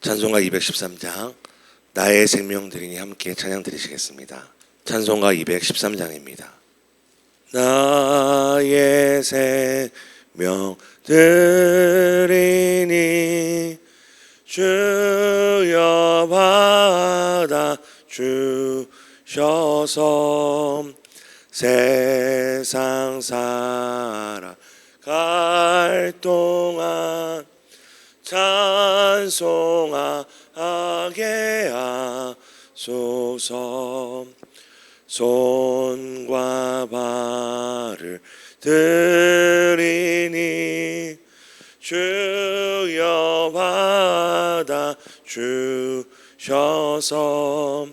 찬송가 213장 나의 생명 드리니 함께 찬양 드리시겠습니다. 찬송가 213장입니다. 나의 생명 드리니 주여 받아 주셔서 세상 살아갈 동안 찬송하게 하소서. 손과 발을 드리니 주여 받아 주셔서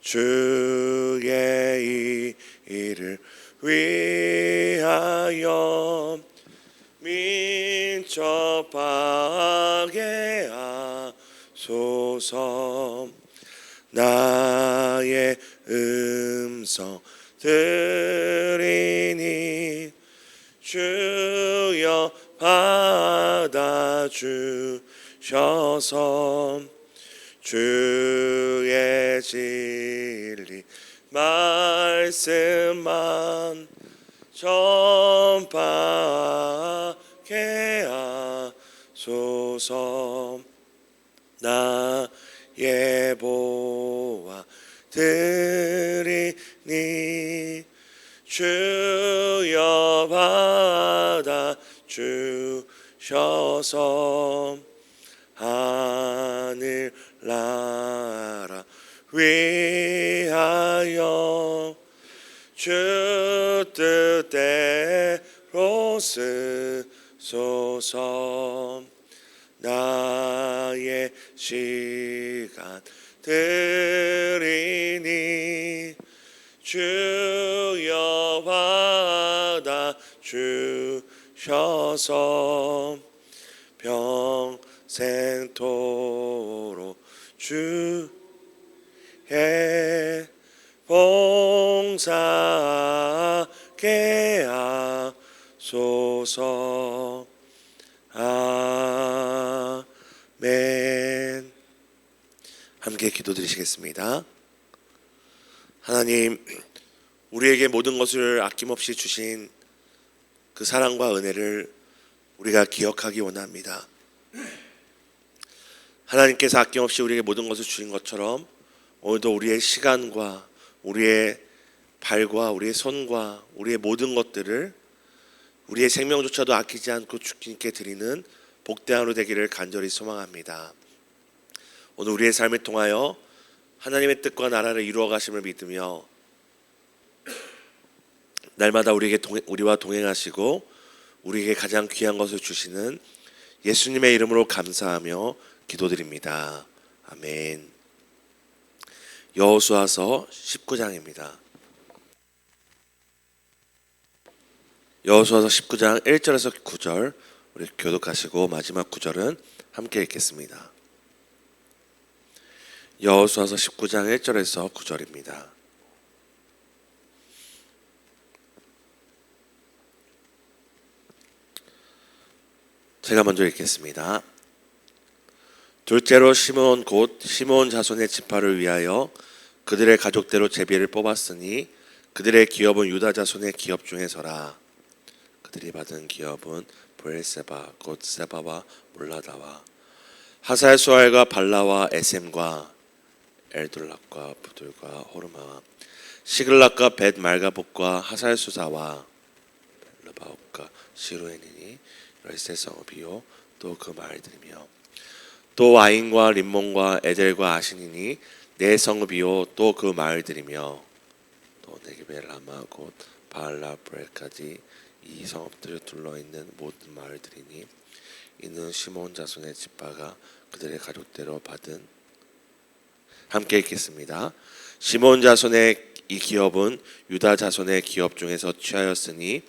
주의 일을 위하여 민첩하게 하소서. 나의 음성 들으니 주여 받아 주셔서 주의 진리 말씀만 전파하게 하소서. 나의 보화 드리니 주여 받아 주셔서 하늘 나라 위하여 주 뜻대로 쓰소서. 나의 시간 드리니 주여 받아 주셔서 평생토록 주의 봉사하게 하소서. 아멘. 함께 기도드리시겠습니다. 하나님, 우리에게 모든 것을 아낌없이 주신 그 사랑과 은혜를 우리가 기억하기 원합니다. 하나님께서 아낌없이 우리에게 모든 것을 주신 것처럼 오늘도 우리의 시간과 우리의 발과 우리의 손과 우리의 모든 것들을 우리의 생명조차도 아끼지 않고 주님께 드리는 복된 하루 되기를 간절히 소망합니다. 오늘 우리의 삶을 통하여 하나님의 뜻과 나라를 이루어 가심을 믿으며 날마다 우리와 동행하시고 우리에게 가장 귀한 것을 주시는 예수님의 이름으로 감사하며 기도드립니다. 아멘. 여호수아서 19장입니다. 여호수아서 19장 1절에서 9절 우리 교독하시고 마지막 9절은 함께 읽겠습니다. 여호수아서 19장 1절에서 9절입니다. 제가 먼저 읽겠습니다. 둘째로 시므온 곧 시므온 자손의 지파를 위하여 그들의 가족대로 제비를 뽑았으니 그들의 기업은 유다 자손의 기업 중에서라. 그들이 받은 기업은 브엘세바 곧 세바와 몰라다와 하살수알과 발라와 에셈과 엘둘락과 부들과 호르마와 시글락과 벳 말가복과 하살수사와 르바옥과 시루엔이니 열세 성읍이요 또 그 마을들이며 또 아인과 림몬과 에델과 아신이니 네 성읍이요 또 그 마을들이며 또 네게베 라마 곧 바알라 브렐까지 이 성읍들을 둘러있는 모든 마을들이니 이는 시므온 자손의 지파가 그들의 가족대로 받은. 함께 읽겠습니다. 시므온 자손의 이 기업은 유다 자손의 기업 중에서 취하였으니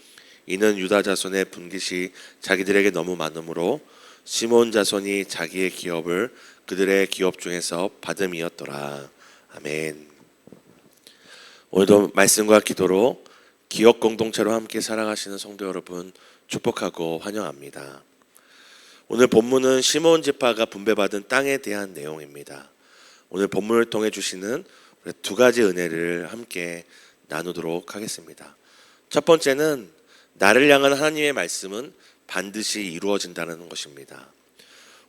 이는 유다 자손의 분깃이 자기들에게 너무 많으므로 시므온 자손이 자기의 기업을 그들의 기업 중에서 받음이었더라. 아멘. 오늘도 말씀과 기도로 기업 공동체로 함께 살아가시는 성도 여러분 축복하고 환영합니다. 오늘 본문은 시므온 지파가 분배받은 땅에 대한 내용입니다. 오늘 본문을 통해 주시는 두 가지 은혜를 함께 나누도록 하겠습니다. 첫 번째는 나를 향한 하나님의 말씀은 반드시 이루어진다는 것입니다.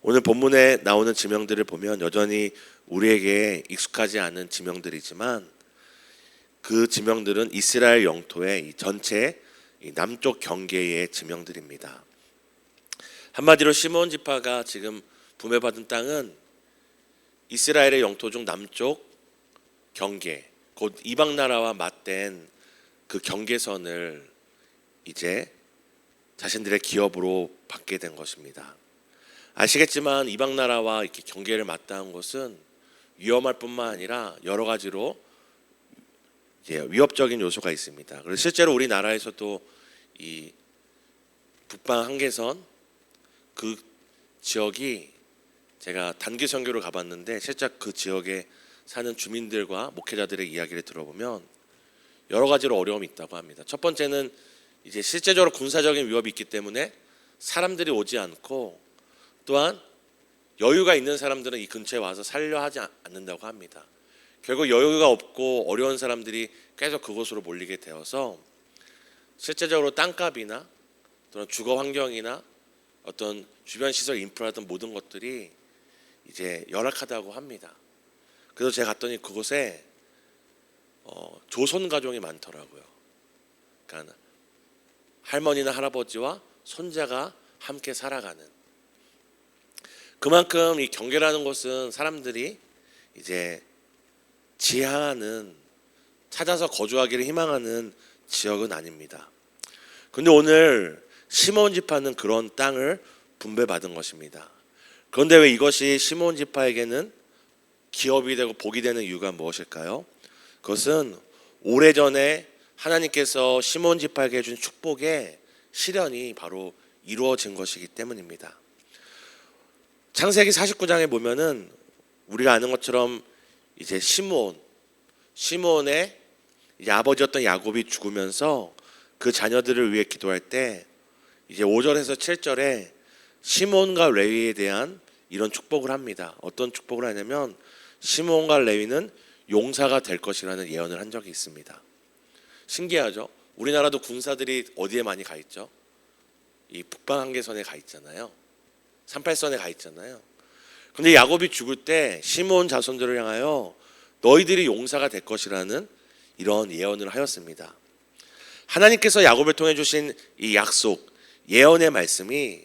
오늘 본문에 나오는 지명들을 보면 여전히 우리에게 익숙하지 않은 지명들이지만 그 지명들은 이스라엘 영토의 이 전체 남쪽 경계의 지명들입니다. 한마디로 시므온 지파가 지금 분배받은 땅은 이스라엘의 영토 중 남쪽 경계, 곧 이방 나라와 맞댄 그 경계선을 이제 자신들의 기업으로 받게 된 것입니다. 아시겠지만 이방 나라와 이렇게 경계를 맞닿은 것은 위험할 뿐만 아니라 여러 가지로 이제 위협적인 요소가 있습니다. 그래서 실제로 우리나라에서도 이 북방 한계선 그 지역이 제가 단기 선교를 가봤는데 실제 그 지역에 사는 주민들과 목회자들의 이야기를 들어보면 여러 가지로 어려움이 있다고 합니다. 첫 번째는 이제 실제적으로 군사적인 위협이 있기 때문에 사람들이 오지 않고 또한 여유가 있는 사람들은 이 근처에 와서 살려 하지 않는다고 합니다. 결국 여유가 없고 어려운 사람들이 계속 그곳으로 몰리게 되어서 실제적으로 땅값이나 또는 주거 환경이나 어떤 주변 시설 인프라 등 모든 것들이 이제 열악하다고 합니다. 그래서 제가 갔더니 그곳에 조손 가족이 많더라고요. 그러니까 할머니나 할아버지와 손자가 함께 살아가는. 그만큼 이 경계라는 것은 사람들이 이제 지향하는, 찾아서 거주하기를 희망하는 지역은 아닙니다. 그런데 오늘 시므온 지파는 그런 땅을 분배받은 것입니다. 그런데 왜 이것이 시므온 지파에게는 기업이 되고 복이 되는 이유가 무엇일까요? 그것은 오래전에 하나님께서 시므온 지파에게 준 축복의 실현이 바로 이루어진 것이기 때문입니다. 창세기 49장에 보면은 우리가 아는 것처럼 이제 시므온의 이제 아버지였던 야곱이 죽으면서 그 자녀들을 위해 기도할 때 이제 5절에서 7절에 시므온과 레위에 대한 이런 축복을 합니다. 어떤 축복을 하냐면 시므온과 레위는 용사가 될 것이라는 예언을 한 적이 있습니다. 신기하죠? 우리나라도 군사들이 어디에 많이 가 있죠? 이 북방 한계선에 가 있잖아요. 38선에 가 있잖아요. 근데 야곱이 죽을 때 시므온 자손들을 향하여 너희들이 용사가 될 것이라는 이런 예언을 하였습니다. 하나님께서 야곱을 통해 주신 이 약속, 예언의 말씀이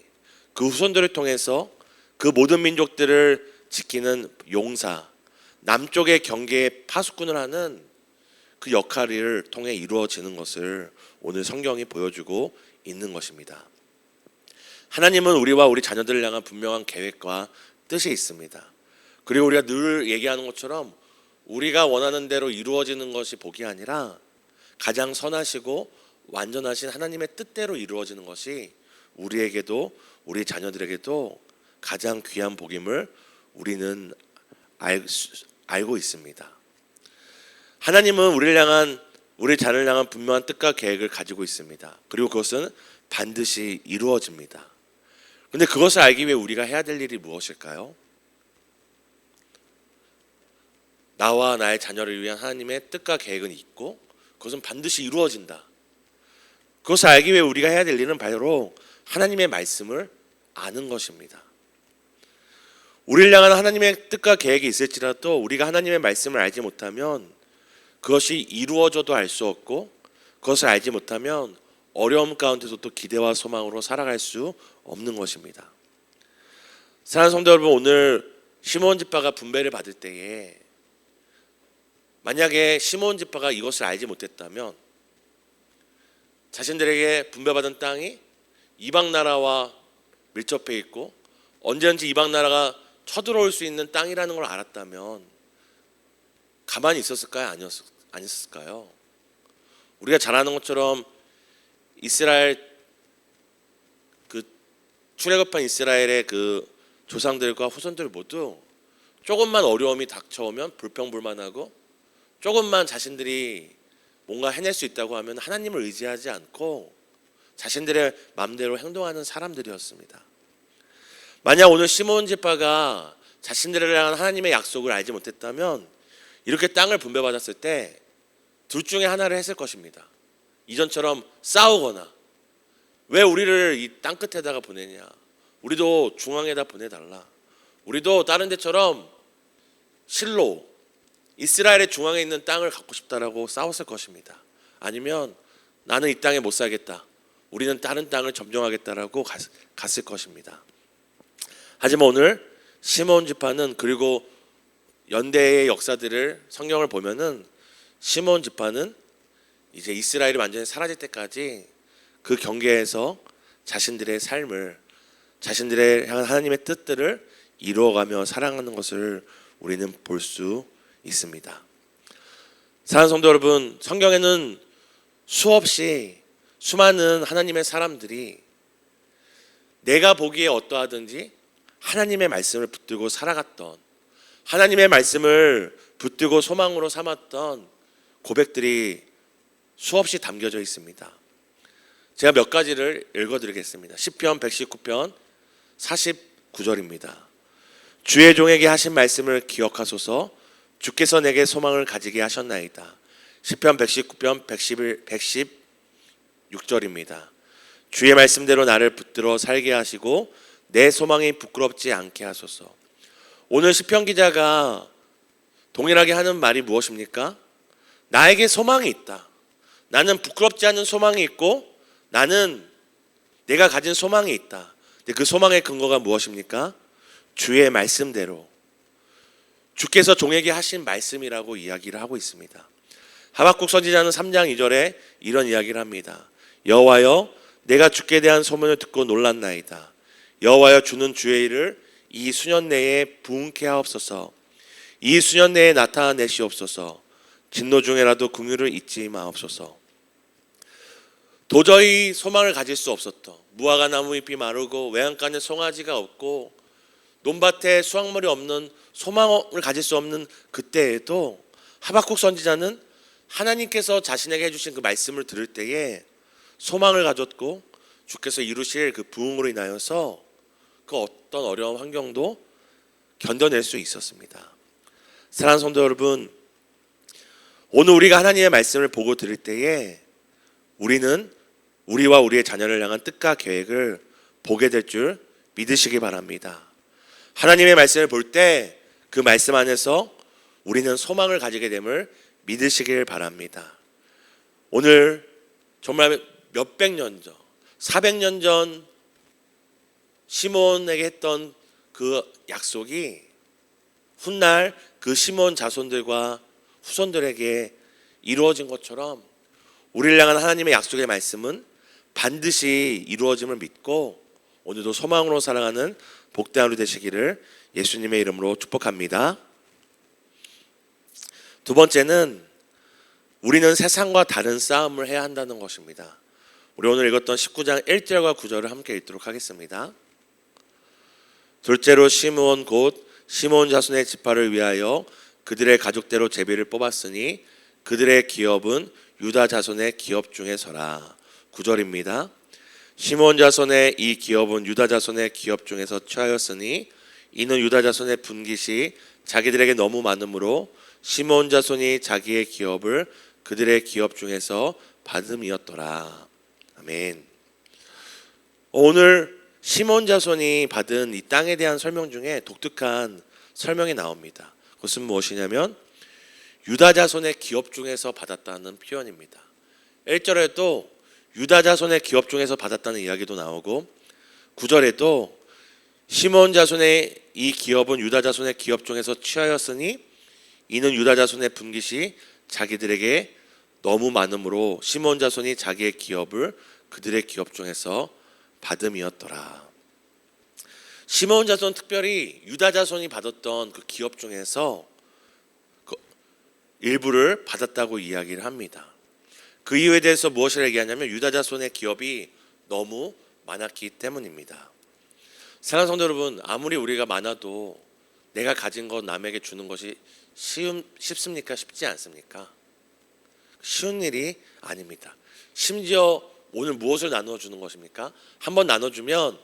그 후손들을 통해서 그 모든 민족들을 지키는 용사, 남쪽의 경계에 파수꾼을 하는 그 역할을 통해 이루어지는 것을 오늘 성경이 보여주고 있는 것입니다. 하나님은 우리와 우리 자녀들을 향한 분명한 계획과 뜻이 있습니다. 그리고 우리가 늘 얘기하는 것처럼 우리가 원하는 대로 이루어지는 것이 복이 아니라 가장 선하시고 완전하신 하나님의 뜻대로 이루어지는 것이 우리에게도 우리 자녀들에게도 가장 귀한 복임을 우리는 알고 있습니다. 하나님은 우리 자녀를 향한 분명한 뜻과 계획을 가지고 있습니다. 그리고 그것은 반드시 이루어집니다. 그런데 그것을 알기 위해 우리가 해야 될 일이 무엇일까요? 나와 나의 자녀를 위한 하나님의 뜻과 계획은 있고 그것은 반드시 이루어진다. 그것을 알기 위해 우리가 해야 될 일은 바로 하나님의 말씀을 아는 것입니다. 우리를 향한 하나님의 뜻과 계획이 있을지라도 우리가 하나님의 말씀을 알지 못하면 그것이 이루어져도 알 수 없고 그것을 알지 못하면 어려움 가운데서 또 기대와 소망으로 살아갈 수 없는 것입니다. 사랑하는 성도 여러분, 오늘 시므온 지파가 분배를 받을 때에 만약에 시므온 지파가 이것을 알지 못했다면 자신들에게 분배받은 땅이 이방 나라와 밀접해 있고 언제든지 이방 나라가 쳐들어올 수 있는 땅이라는 걸 알았다면 가만히 있었을까요? 아니었을까요? 우리가 잘 아는 것처럼 이스라엘 그 출애굽한 이스라엘의 그 조상들과 후손들 모두 조금만 어려움이 닥쳐오면 불평불만하고 조금만 자신들이 뭔가 해낼 수 있다고 하면 하나님을 의지하지 않고 자신들의 마음대로 행동하는 사람들이었습니다. 만약 오늘 시몬 지파가 자신들을 향한 하나님의 약속을 알지 못했다면 이렇게 땅을 분배받았을 때 둘 중에 하나를 했을 것입니다. 이전처럼 싸우거나 왜 우리를 이 땅 끝에다가 보내냐, 우리도 중앙에다 보내달라, 우리도 다른 데처럼 실로 이스라엘의 중앙에 있는 땅을 갖고 싶다라고 싸웠을 것입니다. 아니면 나는 이 땅에 못 살겠다, 우리는 다른 땅을 점령하겠다라고 갔을 것입니다. 하지만 오늘 시몬 지파는, 그리고 연대의 역사들을 성경을 보면은 시몬 지파는 이제 이스라엘이 완전히 사라질 때까지 그 경계에서 자신들의 삶을, 자신들의 향한 하나님의 뜻들을 이루어가며 살아가는 것을 우리는 볼 수 있습니다. 사랑하는 성도 여러분, 성경에는 수없이 수많은 하나님의 사람들이 내가 보기에 어떠하든지 하나님의 말씀을 붙들고 살아갔던, 하나님의 말씀을 붙들고 소망으로 삼았던 고백들이 수없이 담겨져 있습니다. 제가 몇 가지를 읽어드리겠습니다. 시편 119편 49절입니다. 주의 종에게 하신 말씀을 기억하소서. 주께서 내게 소망을 가지게 하셨나이다. 시편 119편 116절입니다. 주의 말씀대로 나를 붙들어 살게 하시고 내 소망이 부끄럽지 않게 하소서. 오늘 시편 기자가 동일하게 하는 말이 무엇입니까? 나에게 소망이 있다. 나는 부끄럽지 않은 소망이 있고 나는 내가 가진 소망이 있다. 근데 그 소망의 근거가 무엇입니까? 주의 말씀대로, 주께서 종에게 하신 말씀이라고 이야기를 하고 있습니다. 하박국 선지자는 3장 2절에 이런 이야기를 합니다. 여호와여, 내가 주께 대한 소문을 듣고 놀랐나이다. 여호와여, 주는 주의 일을 이 수년 내에 부응케 하옵소서. 이 수년 내에 나타내시옵소서. 진노 중에라도 긍휼을 잊지 마옵소서. 도저히 소망을 가질 수 없었던, 무화과 나무 잎이 마르고 외양간에 송아지가 없고 논밭에 수확물이 없는, 소망을 가질 수 없는 그때에도 하박국 선지자는 하나님께서 자신에게 해주신 그 말씀을 들을 때에 소망을 가졌고 주께서 이루실 그 부흥으로 인하여서 그 어떤 어려운 환경도 견뎌낼 수 있었습니다. 사랑하는 성도 여러분, 오늘 우리가 하나님의 말씀을 보고 들을 때에 우리는 우리와 우리의 자녀를 향한 뜻과 계획을 보게 될 줄 믿으시기 바랍니다. 하나님의 말씀을 볼 때 그 말씀 안에서 우리는 소망을 가지게 됨을 믿으시길 바랍니다. 오늘 정말 몇백 년 전, 400년 전 시몬에게 했던 그 약속이 훗날 그 시몬 자손들과 후손들에게 이루어진 것처럼 우리를 향한 하나님의 약속의 말씀은 반드시 이루어짐을 믿고 오늘도 소망으로 살아가는 복된 하루 되시기를 예수님의 이름으로 축복합니다. 두 번째는 우리는 세상과 다른 싸움을 해야 한다는 것입니다. 우리 오늘 읽었던 19장 1절과 9절을 함께 읽도록 하겠습니다. 둘째로 시므온 곧 시몬 자손의 지파를 위하여 그들의 가족대로 제비를 뽑았으니 그들의 기업은 유다 자손의 기업 중에 서라. 9절입니다. 시몬 자손의 이 기업은 유다 자손의 기업 중에서 취하였으니 이는 유다 자손의 분깃이 자기들에게 너무 많으므로 시몬 자손이 자기의 기업을 그들의 기업 중에서 받음이었더라. 아멘. 오늘 시몬 자손이 받은 이 땅에 대한 설명 중에 독특한 설명이 나옵니다. 그것은 무엇이냐면 유다 자손의 기업 중에서 받았다는 표현입니다. 1절에도 유다 자손의 기업 중에서 받았다는 이야기도 나오고 9절에도 시몬 자손의 이 기업은 유다 자손의 기업 중에서 취하였으니 이는 유다 자손의 분깃이 자기들에게 너무 많으므로 시몬 자손이 자기의 기업을 그들의 기업 중에서 받음이었더라. 시몬 자손, 특별히 유다 자손이 받았던 그 기업 중에서 그 일부를 받았다고 이야기를 합니다. 그 이유에 대해서 무엇을 얘기하냐면 유다 자손의 기업이 너무 많았기 때문입니다. 사랑하는 성도 여러분, 아무리 우리가 많아도 내가 가진 것 남에게 주는 것이 쉽습니까? 쉽지 않습니까? 쉬운 일이 아닙니다. 심지어 오늘 무엇을 나누어 주는 것입니까? 한번 나눠주면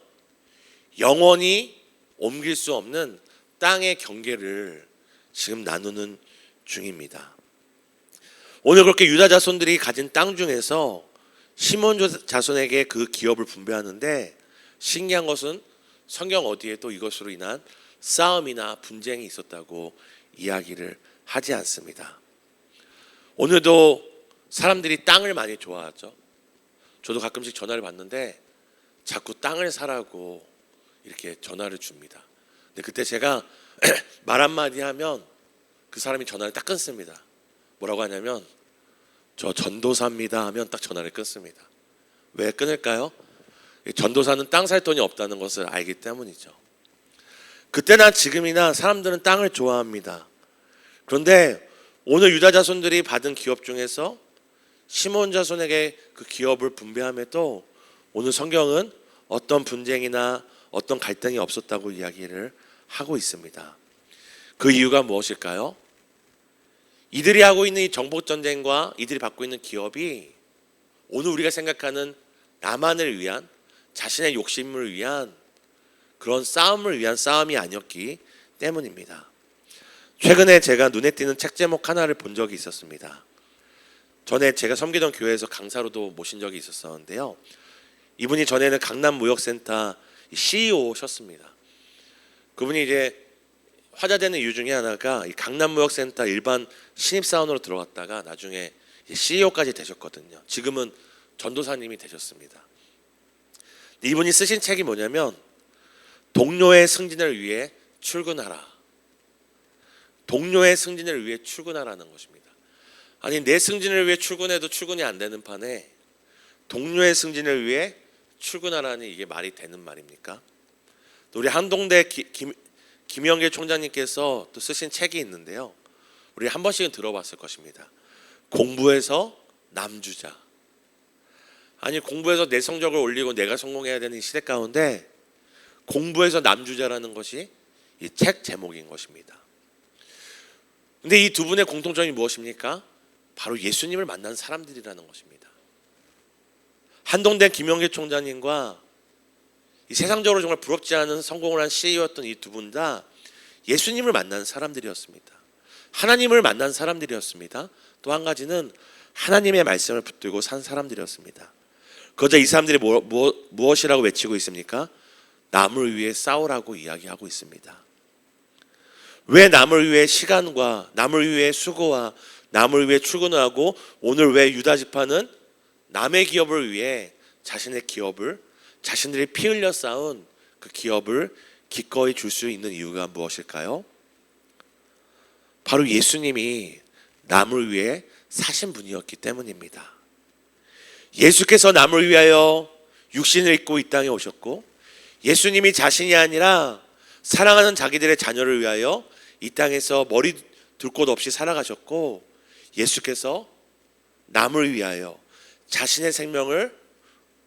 영원히 옮길 수 없는 땅의 경계를 지금 나누는 중입니다. 오늘 그렇게 유다 자손들이 가진 땅 중에서 시몬 자손에게 그 기업을 분배하는데 신기한 것은 성경 어디에도 이것으로 인한 싸움이나 분쟁이 있었다고 이야기를 하지 않습니다. 오늘도 사람들이 땅을 많이 좋아하죠. 저도 가끔씩 전화를 받는데 자꾸 땅을 사라고 이렇게 전화를 줍니다. 근데 그때 제가 말 한마디 하면 그 사람이 전화를 딱 끊습니다. 뭐라고 하냐면 저 전도사입니다 하면 딱 전화를 끊습니다. 왜 끊을까요? 전도사는 땅 살 돈이 없다는 것을 알기 때문이죠. 그때나 지금이나 사람들은 땅을 좋아합니다. 그런데 오늘 유다 자손들이 받은 기업 중에서 시몬 자손에게 그 기업을 분배함에도 오늘 성경은 어떤 분쟁이나 어떤 갈등이 없었다고 이야기를 하고 있습니다. 그 이유가 무엇일까요? 이들이 하고 있는 이 정복전쟁과 이들이 받고 있는 기업이 오늘 우리가 생각하는 나만을 위한, 자신의 욕심을 위한 그런 싸움을 위한 싸움이 아니었기 때문입니다. 최근에 제가 눈에 띄는 책 제목 하나를 본 적이 있었습니다. 전에 제가 섬기던 교회에서 강사로도 모신 적이 있었는데요. 이분이 전에는 강남무역센터 CEO셨습니다. 그분이 이제 화제되는 이유 중에 하나가 이 강남무역센터 일반 신입사원으로 들어갔다가 나중에 CEO까지 되셨거든요. 지금은 전도사님이 되셨습니다. 이분이 쓰신 책이 뭐냐면 동료의 승진을 위해 출근하라. 동료의 승진을 위해 출근하라는 것입니다. 아니 내 승진을 위해 출근해도 출근이 안 되는 판에 동료의 승진을 위해 출근하라니 이게 말이 되는 말입니까? 또 우리 한동대 김영길 총장님께서 또 쓰신 책이 있는데요. 우리 한 번씩은 들어봤을 것입니다. 공부해서 남주자. 아니 공부해서 내 성적을 올리고 내가 성공해야 되는 이 시대 가운데 공부해서 남주자라는 것이 이 책 제목인 것입니다. 근데 이 두 분의 공통점이 무엇입니까? 바로 예수님을 만난 사람들이라는 것입니다. 한동대 김영길 총장님과 이 세상적으로 정말 부럽지 않은 성공을 한 CEO였던 이 두 분 다 예수님을 만난 사람들이었습니다. 하나님을 만난 사람들이었습니다. 또 한 가지는 하나님의 말씀을 붙들고 산 사람들이었습니다. 그러자 이 사람들이 무엇이라고 외치고 있습니까? 남을 위해 싸우라고 이야기하고 있습니다. 왜 남을 위해 시간과 남을 위해 수고와 남을 위해 출근을 하고 오늘 왜 유다 지파는 남의 기업을 위해 자신의 기업을 자신들이 피 흘려 쌓은 그 기업을 기꺼이 줄 수 있는 이유가 무엇일까요? 바로 예수님이 남을 위해 사신 분이었기 때문입니다. 예수께서 남을 위하여 육신을 입고 이 땅에 오셨고 예수님이 자신이 아니라 사랑하는 자기들의 자녀를 위하여 이 땅에서 머리 둘 곳 없이 살아가셨고 예수께서 남을 위하여 자신의 생명을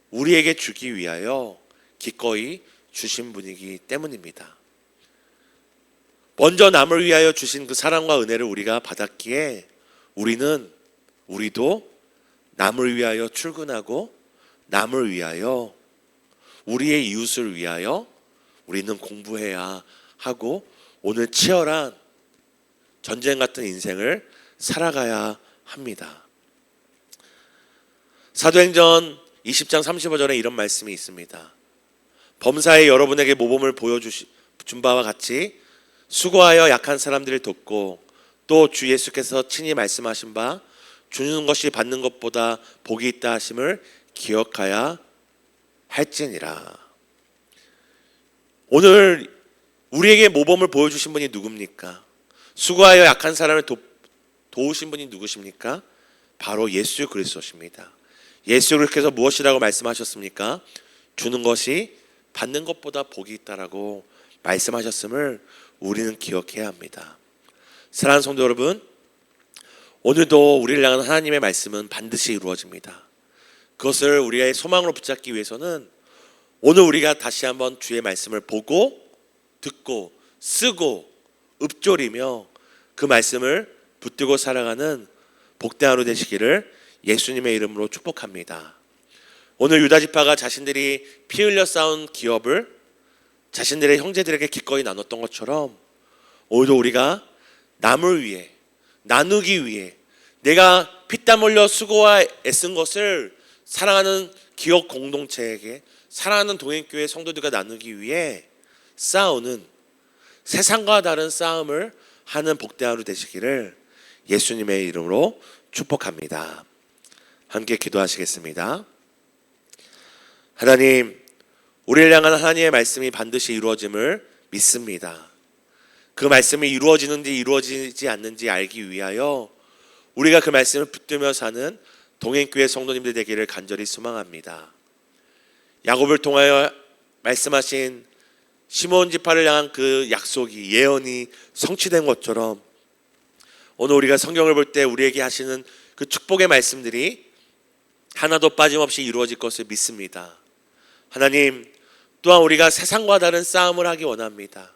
우리에게 주기 위하여 기꺼이 주신 분이기 때문입니다. 먼저 남을 위하여 주신 그 사랑과 은혜를 우리가 받았기에 우리도 남을 위하여 출근하고 남을 위하여 우리의 이웃을 위하여 우리는 공부해야 하고 오늘 치열한 전쟁 같은 인생을 살아가야 합니다. 사도행전 20장 35절에 이런 말씀이 있습니다. 범사에 여러분에게 모범을 보여준 바와 같이 수고하여 약한 사람들을 돕고 또 주 예수께서 친히 말씀하신 바 주는 것이 받는 것보다 복이 있다 하심을 기억하야 할지니라. 오늘 우리에게 모범을 보여주신 분이 누굽니까? 수고하여 약한 사람을 도우신 분이 누구십니까? 바로 예수 그리스도십니다. 예수 그리스도께서 무엇이라고 말씀하셨습니까? 주는 것이 받는 것보다 복이 있다라고 말씀하셨음을 우리는 기억해야 합니다. 사랑하는 성도 여러분, 오늘도 우리를 향한 하나님의 말씀은 반드시 이루어집니다. 그것을 우리의 소망으로 붙잡기 위해서는 오늘 우리가 다시 한번 주의 말씀을 보고 듣고 쓰고 읊조리며 그 말씀을 붙들고 살아가는 복된 하루 되시기를 예수님의 이름으로 축복합니다. 오늘 유다 지파가 자신들이 피 흘려 쌓은 기업을 자신들의 형제들에게 기꺼이 나눴던 것처럼 오늘도 우리가 남을 위해, 나누기 위해, 내가 피땀 흘려 수고와 애쓴 것을 사랑하는 기업 공동체에게, 사랑하는 동행교회 성도들과 나누기 위해 싸우는, 세상과 다른 싸움을 하는 복된 하루 되시기를 예수님의 이름으로 축복합니다. 함께 기도하시겠습니다. 하나님, 우리를 향한 하나님의 말씀이 반드시 이루어짐을 믿습니다. 그 말씀이 이루어지는지 이루어지지 않는지 알기 위하여 우리가 그 말씀을 붙들며 사는 동행교회 성도님들 되기를 간절히 소망합니다. 야곱을 통하여 말씀하신 시몬 지파를 향한 그 약속이, 예언이 성취된 것처럼 오늘 우리가 성경을 볼 때 우리에게 하시는 그 축복의 말씀들이 하나도 빠짐없이 이루어질 것을 믿습니다. 하나님, 또한 우리가 세상과 다른 싸움을 하기 원합니다.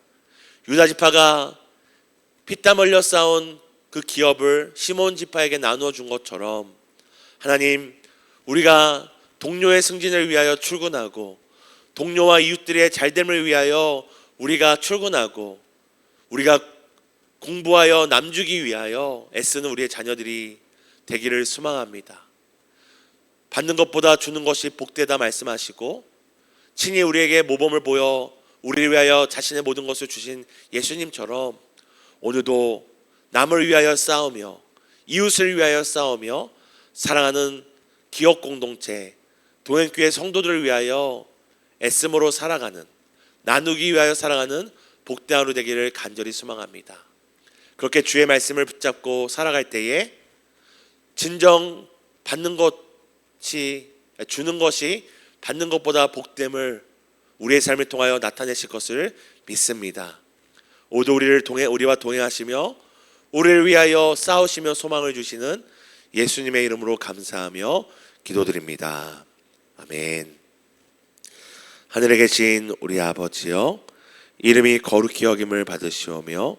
유다 지파가 피땀 흘려 싸운 그 기업을 시몬 지파에게 나누어 준 것처럼 하나님, 우리가 동료의 승진을 위하여 출근하고 동료와 이웃들의 잘됨을 위하여 우리가 출근하고 우리가 공부하여 남주기 위하여 애쓰는 우리의 자녀들이 되기를 소망합니다. 받는 것보다 주는 것이 복되다 말씀하시고 친히 우리에게 모범을 보여 우리를 위하여 자신의 모든 것을 주신 예수님처럼 오늘도 남을 위하여 싸우며 이웃을 위하여 싸우며 사랑하는 기업 공동체, 동행교회 성도들을 위하여 애씀으로 살아가는, 나누기 위하여 살아가는 복된 하루 되기를 간절히 소망합니다. 그렇게 주의 말씀을 붙잡고 살아갈 때에 진정 받는 것이, 주는 것이 받는 것보다 복됨을 우리의 삶을 통하여 나타내실 것을 믿습니다. 오도 우리와 동행하시며 우리를 위하여 싸우시며 소망을 주시는 예수님의 이름으로 감사하며 기도드립니다. 아멘. 하늘에 계신 우리 아버지여, 이름이 거룩히 여김을 받으시오며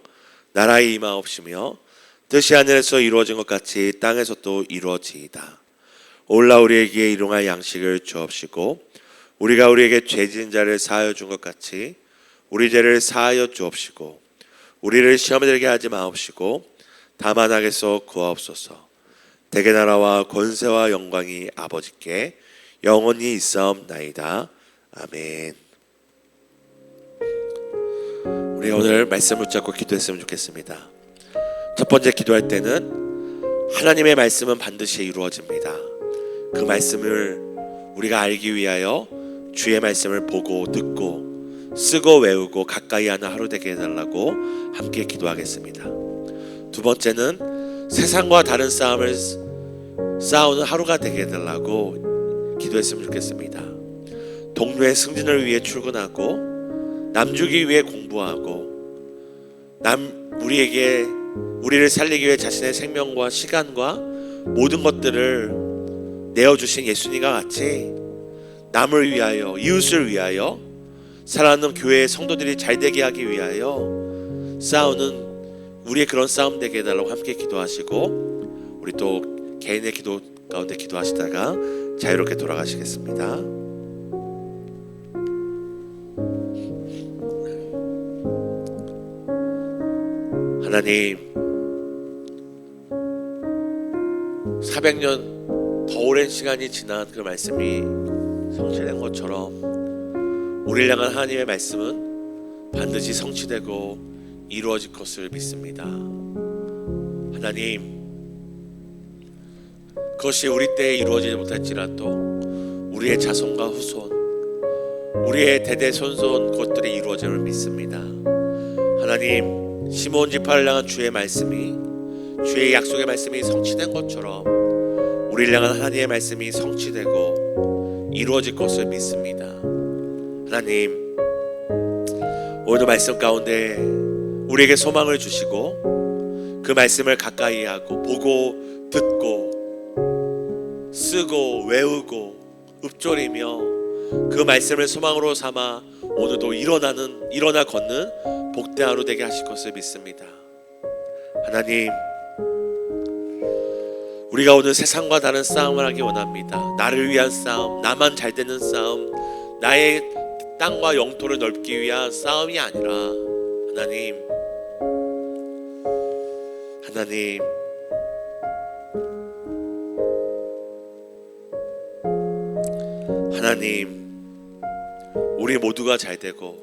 나라의 임하옵시며 뜻이 하늘에서 이루어진 것 같이 땅에서 또 이루어지이다. 올라 우리에게 일용할 양식을 주옵시고 우리가 우리에게 죄 지은 자를 사하여 준 것 같이 우리 죄를 사하여 주옵시고 우리를 시험에 들게 하지 마옵시고 다만 악에서 구하옵소서. 대개 나라와 권세와 영광이 아버지께 영원히 있사옵나이다. 아멘. 우리 오늘 말씀을 붙잡고 기도했으면 좋겠습니다. 첫 번째, 기도할 때는 하나님의 말씀은 반드시 이루어집니다. 그 말씀을 우리가 알기 위하여 주의 말씀을 보고 듣고 쓰고 외우고 가까이 하는 하루 되게 해달라고 함께 기도하겠습니다. 두 번째는 세상과 다른 싸움을 싸우는 하루가 되게 해달라고 기도했으면 좋겠습니다. 동료의 승진을 위해 출근하고 남주기 위해 공부하고 우리를 살리기 위해 자신의 생명과 시간과 모든 것들을 내어주신 예수님과 같이 남을 위하여, 이웃을 위하여, 사랑하는 교회의 성도들이 잘되게 하기 위하여 싸우는 우리의 그런 싸움 되게 해달라고 함께 기도하시고 우리 또 개인의 기도 가운데 기도하시다가 자유롭게 돌아가시겠습니다. 하나님, 400년 더 오랜 시간이 지난 그 말씀이 성취된 것처럼 우리를 향한 하나님의 말씀은 반드시 성취되고 이루어질 것을 믿습니다. 하나님, 그것이 우리 때에 이루어지지 못할지라도 우리의 자손과 후손, 우리의 대대손손 것들이 이루어짐을 믿습니다. 하나님, 시몬 지파를 향한 주의 말씀이, 주의 약속의 말씀이 성취된 것처럼 우리를 향한 하나님의 말씀이 성취되고 이루어질 것을 믿습니다. 하나님, 오늘도 말씀 가운데 우리에게 소망을 주시고 그 말씀을 가까이 하고 보고 듣고 쓰고 외우고 읊조리며 그 말씀을 소망으로 삼아 오늘도 일어나 걷는 복된 하루 되게 하실 것을 믿습니다. 하나님, 우리가 오늘 세상과 다른 싸움을 하기 원합니다. 나를 위한 싸움, 나만 잘 되는 싸움, 나의 땅과 영토를 넓기 위한 싸움이 아니라 하나님, 우리 모두가 잘 되고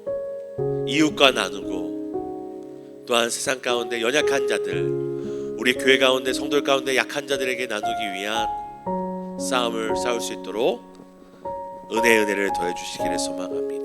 이웃과 나누고 또한 세상 가운데 연약한 자들, 우리 교회 가운데 성도 가운데 약한 자들에게 나누기 위한 싸움을 싸울 수 있도록 은혜를 더해 주시기를 소망합니다.